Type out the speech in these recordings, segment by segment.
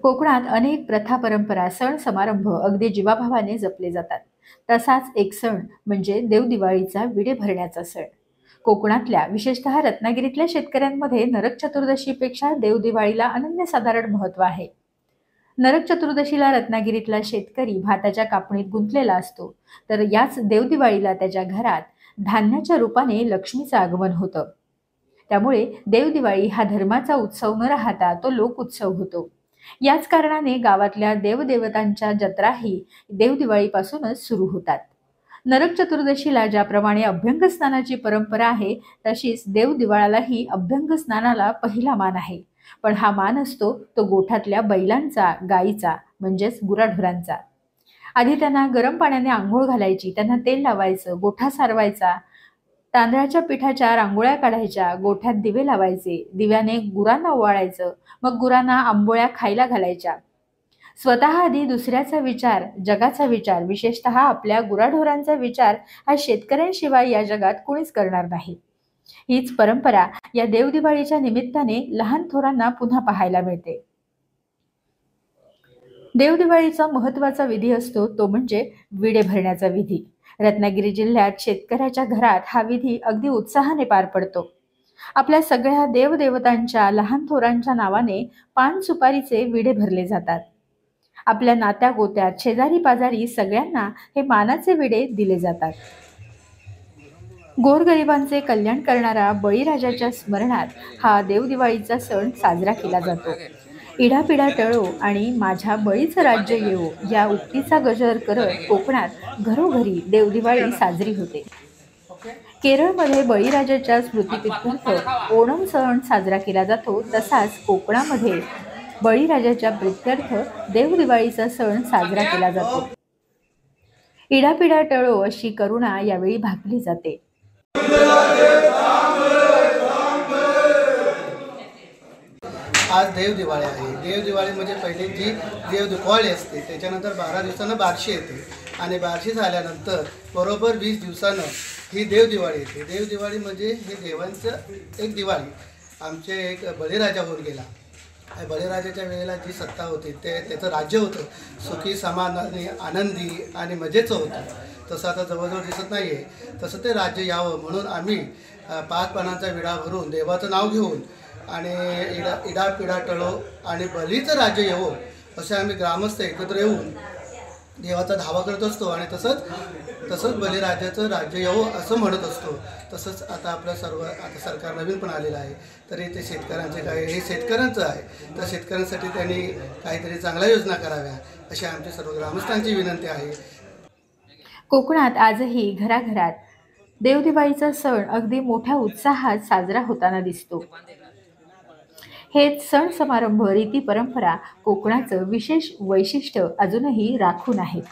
कोकणात अनेक प्रथा, परंपरा, सण समारंभ अगदी जीवाभावाने जपले जातात. तसाच एक सण म्हणजे देवदिवाळीचा विडे भरण्याचा सण. कोकणातल्या विशेषतः रत्नागिरीतल्या शेतकऱ्यांमध्ये नरक चतुर्दशीपेक्षा देवदिवाळीला अनन्यसाधारण महत्त्व आहे. नरक चतुर्दशीला रत्नागिरीतला शेतकरी भाताच्या कापणीत गुंतलेला असतो, तर याच देवदिवाळीला त्याच्या घरात धान्याच्या रूपाने लक्ष्मीचं आगमन होतं. त्यामुळे देवदिवाळी हा धर्माचा उत्सव न राहता तो लोकोत्सव होतो. याच कारणाने गावातल्या देवदेवतांच्या जत्राही देवदिवाळीपासूनच सुरू होतात. नरक चतुर्दशीला ज्याप्रमाणे अभ्यंग स्नानाची परंपरा आहे, तशीच देवदिवाळालाही अभ्यंग स्नानाला पहिला मान आहे. पण हा मान असतो तो गोठ्यातल्या बैलांचा, गायीचा म्हणजेच गुराढोरांचा. आधी त्यांना गरम पाण्याने अंघोळ घालायची, त्यांना तेल लावायचं, गोठा सारवायचा, तांदळाच्या पिठाच्या रांगोळ्या काढायच्या, गोठ्यात दिवे लावायचे, दिव्याने गुरांना ओवाळायचं, मग गुरांना आंबोळ्या खायला घालायच्या. स्वतः आधी दुसऱ्याचा विचार, जगाचा विचार, विशेषतः आपल्या गुराढोरांचा विचार हा शेतकऱ्यांशिवाय या जगात कोणीच करणार नाही. हीच परंपरा या देवदिवाळीच्या निमित्ताने लहान थोरांना पुन्हा पाहायला मिळते. देवदिवाळीचा महत्त्वाचा विधी असतो तो म्हणजे विडे भरण्याचा विधी. रत्नागिरी जिल्ह्यात शेतकऱ्याच्या घरात हा विधी अगदी उत्साहाने पार पडतो. आपल्या सगळ्या देवदेवतांच्या लहान थोरांच्या नावाने पान सुपारीचे विडे भरले जातात. आपल्या नात्या गोत्यात, शेजारी पाजारी सगळ्यांना हे मानाचे विडे दिले जातात. गोरगरिबांचे कल्याण करणारा बळीराजाच्या स्मरणात हा देवदिवाळीचा सण साजरा केला जातो. इडापिडा टळो आणि माझ्या बळीचं राज्य येवो या उक्तीचा गजर करत कोकणात घरोघरी देवदिवाळी साजरी होते. केरळमध्ये बळीराजाच्या स्मृतिप्रीत्यर्थ ओणम सण साजरा केला जातो, तसाच कोकणामध्ये बळीराजाच्या प्रीत्यर्थ देवदिवाळीचा सण साजरा केला जातो. इडापिडा टळो अशी करुणा यावेळी भागली जाते. आज देवदिवाळी आहे. देवदिवाळी म्हणजे पहिली जी देवदिवाळी असते, त्याच्यानंतर 12 दिवसानं बारशी येते आणि बारशी झाल्यानंतर बरोबर 20 दिवसानं ही देवदिवाळी येते. देवदिवाळी म्हणजे हे देवांचं एक दिवाळी. आमचे एक बळीराजा होऊन गेला. बळीराजाच्या वेळेला जी सत्ता होती त्याचं राज्य होतं सुखी, समाधानी, आनंदी आणि मजेचं होतं. तसं आता जवळजवळ दिसत नाही आहे. तसं ते राज्य यावं म्हणून आम्ही 5 पानांचा विडा भरून देवाचं नाव घेऊन आणि इडापिडा टळो आणि बलीचं राज्य येवो असे आम्ही ग्रामस्थ एकत्र येऊन देवाचा धावा करत असतो आणि तसंच बलिराजाचं राज्य येवो असं म्हणत असतो. तसंच आता आपलं आता सरकार नवीन पण आलेलं आहे, तरी ते शेतकऱ्यांचे काय हे शेतकऱ्यांचं आहे, तर शेतकऱ्यांसाठी त्यांनी काहीतरी चांगल्या योजना कराव्या अशी आमची सर्व ग्रामस्थांची विनंती आहे. कोकणात आजही घराघरात देवदिवाळीचा सण अगदी मोठ्या उत्साहात साजरा होताना दिसतो. हेच सण समारंभ, रीती परंपरा कोकणाचं विशेष वैशिष्ट्य अजूनही राखून आहेत.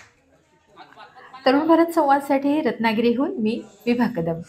तरुण भारत संवादसाठी रत्नागिरीहून मी विभा कदम.